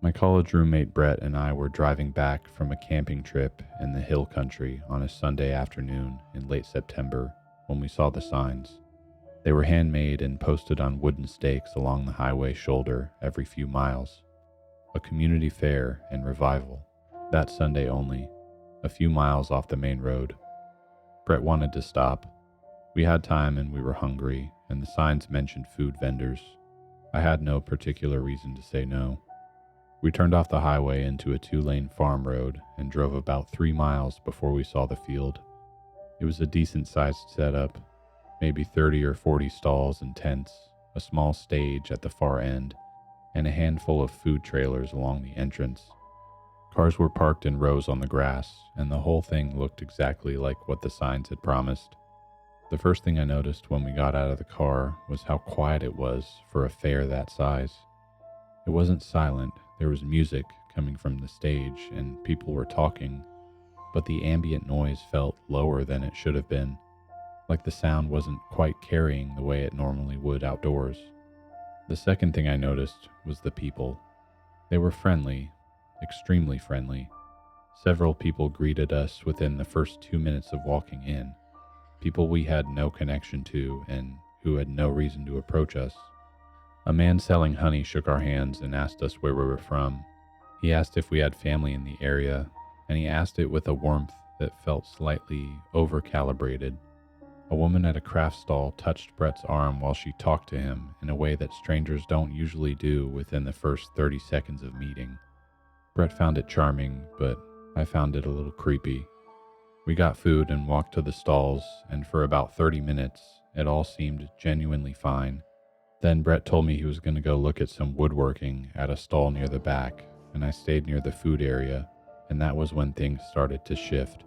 My college roommate Brett and I were driving back from a camping trip in the hill country on a Sunday afternoon in late September when we saw the signs. They were handmade and posted on wooden stakes along the highway shoulder every few miles. A community fair and revival, that Sunday only, a few miles off the main road. Brett wanted to stop. We had time and we were hungry, and the signs mentioned food vendors. I had no particular reason to say no. We turned off the highway into a 2-lane farm road and drove about 3 miles before we saw the field. It was a decent sized setup, maybe 30 or 40 stalls and tents, a small stage at the far end, and a handful of food trailers along the entrance. Cars were parked in rows on the grass, and the whole thing looked exactly like what the signs had promised. The first thing I noticed when we got out of the car was how quiet it was for a fair that size. It wasn't silent. There was music coming from the stage and people were talking, but the ambient noise felt lower than it should have been, like the sound wasn't quite carrying the way it normally would outdoors. The second thing I noticed was the people. They were friendly, extremely friendly. Several people greeted us within the first 2 minutes of walking in, people we had no connection to and who had no reason to approach us. A man selling honey shook our hands and asked us where we were from. He asked if we had family in the area, and he asked it with a warmth that felt slightly over-calibrated. A woman at a craft stall touched Brett's arm while she talked to him in a way that strangers don't usually do within the first 30 seconds of meeting. Brett found it charming, but I found it a little creepy. We got food and walked to the stalls, and for about 30 minutes, it all seemed genuinely fine. Then Brett told me he was going to go look at some woodworking at a stall near the back, and I stayed near the food area, and that was when things started to shift.